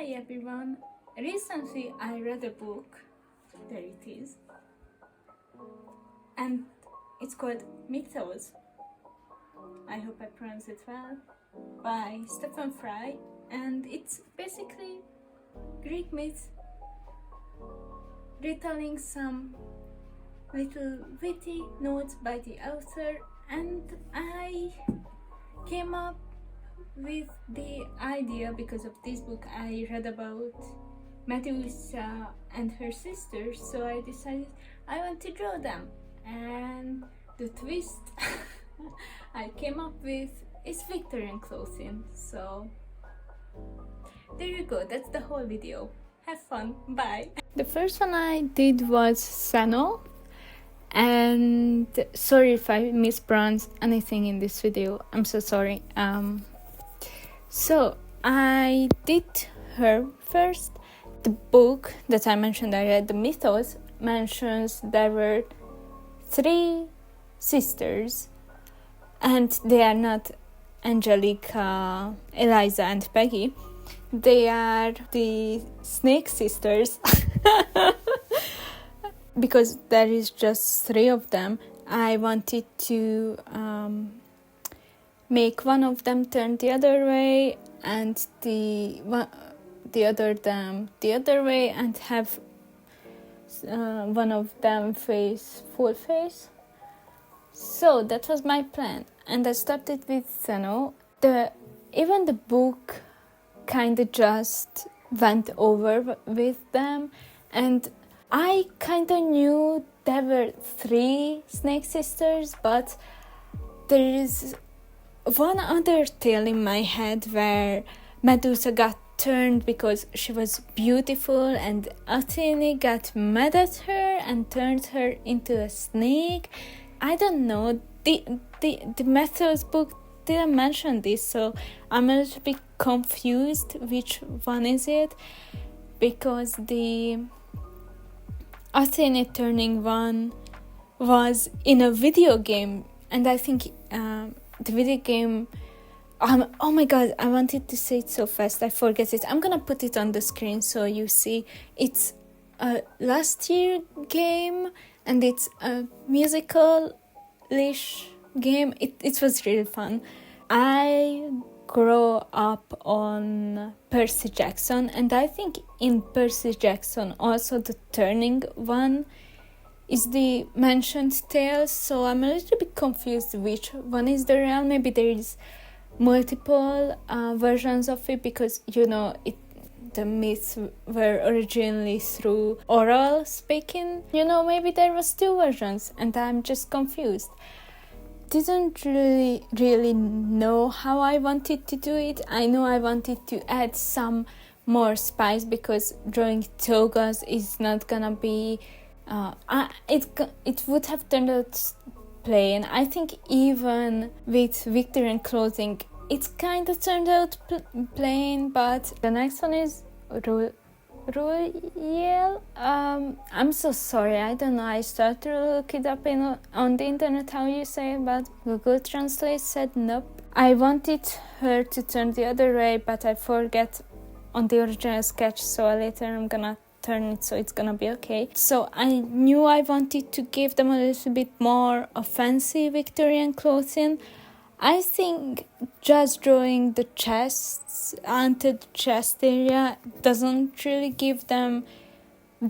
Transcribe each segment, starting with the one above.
Hi everyone! Recently I read a book, there it is, and it's called Mythos, I hope I pronounce it well, by Stephen Fry, and it's basically Greek myths retelling some little witty notes by the author, and I came up with the idea because of this book. I read about Medusa and her sisters, so I decided I want to draw them, and the twist I came up with is Victorian clothing. So there you go, that's the whole video. Have fun, bye. The first one I did was Sano, and sorry if I mispronounced anything in this video, I'm so sorry. So I did her first. The book that I mentioned, I read, the Mythos, mentions there were 3 sisters, and they are not Angelica, Eliza, and Peggy. They are the Snake sisters. Because there is just 3 of them, I wanted to make one of them turn the other way and the other them the other way, and have one of them face full face. So that was my plan, and I started with Sano. Even the book kind of just went over with them, and I kind of knew there were 3 Snake sisters, but there is one other tale in my head where Medusa got turned because she was beautiful, and Athene got mad at her and turned her into a snake. I don't know, the Methods book didn't mention this, so I'm a little bit confused which one is it, because the Athene turning one was in a video game, and I think the video game, oh my god, I wanted to say it so fast, I forget it. I'm gonna put it on the screen so you see. It's a last year game, and it's a musical-ish game. It was really fun. I grew up on Percy Jackson, and I think in Percy Jackson also the turning one is the mentioned tale, so I'm a little bit confused which one is the real. Maybe there is multiple versions of it, because the myths were originally through oral speaking. Maybe there was 2 versions and I'm just confused. Didn't really know how I wanted to do it. I know I wanted to add some more spice, because drawing togas is not gonna be it would have turned out plain. I think even with Victorian clothing it's kind of turned out plain. But the next one is Royal. I'm so sorry, I don't know, I started to look it up on the internet how you say it, but Google Translate said nope. I wanted her to turn the other way, but I forget on the original sketch, so later I'm gonna turn it so it's gonna be okay. So I knew I wanted to give them a little bit more offensive Victorian clothing. I think just drawing the chests onto the chest area doesn't really give them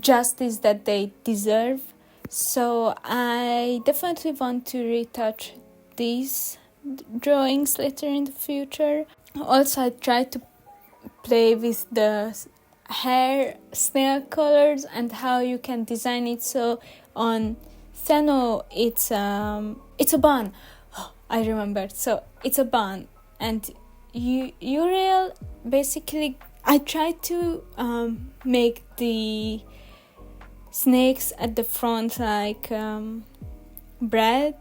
justice that they deserve. So I definitely want to retouch these drawings later in the future. Also, I tried to play with the hair snail colors and how you can design it. So on Sano it's a bun. I remembered. So it's a bun, and Uriel, basically I tried to make the snakes at the front like braid.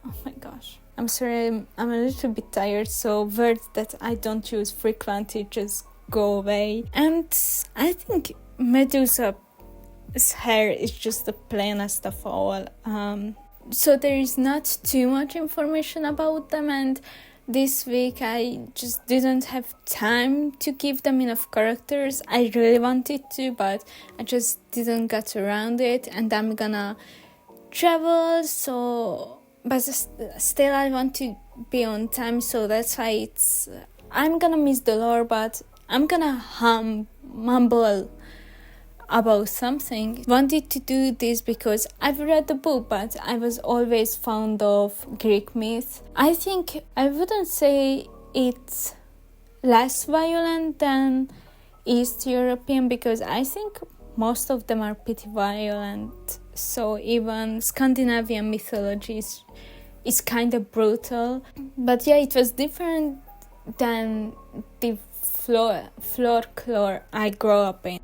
Oh my gosh, I'm sorry, I'm a little bit tired, so words that I don't use frequently just go away. And I think Medusa's hair is just the plainest of all. So there is not too much information about them, and this week I just didn't have time to give them enough characters. I really wanted to, but I just didn't get around it, and I'm gonna travel, so but still I want to be on time, so that's why I'm gonna miss the lore, but I'm gonna mumble about something. Wanted to do this because I've read the book, but I was always fond of Greek myth. I think I wouldn't say it's less violent than East European, because I think most of them are pretty violent. So even Scandinavian mythology is kind of brutal. But yeah, it was different than the folklore I grew up in.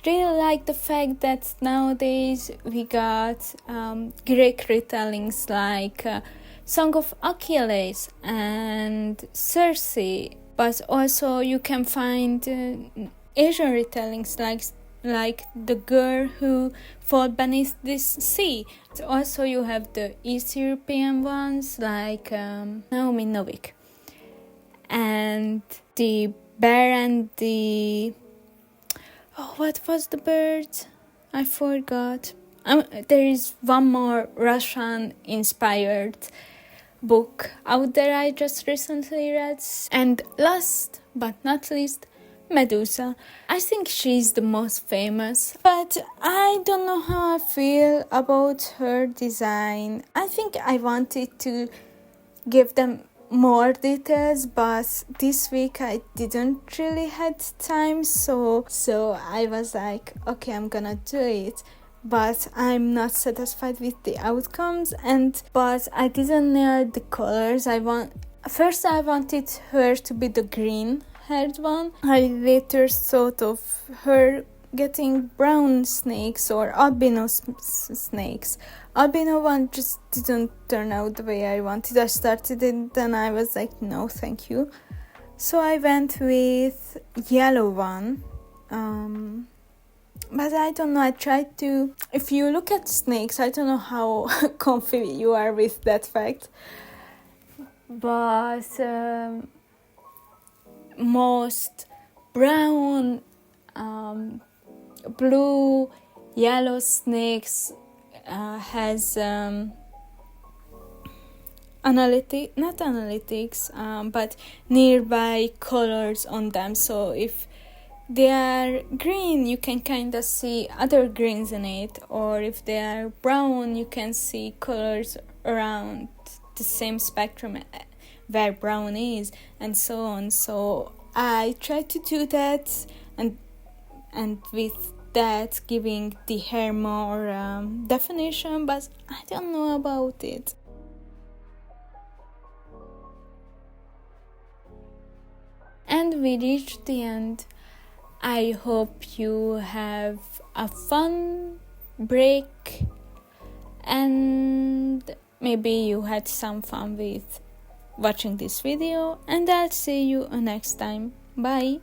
Really like the fact that nowadays we got Greek retellings like Song of Achilles and Circe, but also you can find Asian retellings like the girl who fought beneath this sea. Also you have the East European ones like Naomi Novik, and the bear and the what was the bird? I forgot. There is one more Russian-inspired book out there I just recently read. And last but not least, Medusa. I think she's the most famous, but I don't know how I feel about her design. I think I wanted to give them more details, but this week I didn't really had time, so I was like, okay, I'm gonna do it, but I'm not satisfied with the outcomes, but I didn't nail the colors. First I wanted her to be the green haired one. I later thought of her getting brown snakes or albino snakes. Albino one just didn't turn out the way I wanted. I started it, then I was like, no, thank you. So I went with yellow one. But I don't know, I tried to... If you look at snakes, I don't know how comfy you are with that fact. But most brown, blue, yellow snakes has but nearby colors on them. So if they are green, you can kind of see other greens in it, or if they are brown, you can see colors around the same spectrum where brown is, and so on. So I tried to do that, and with that giving the hair more definition, but I don't know about it. And we reached the end. I hope you have a fun break, and maybe you had some fun with watching this video, and I'll see you next time. Bye!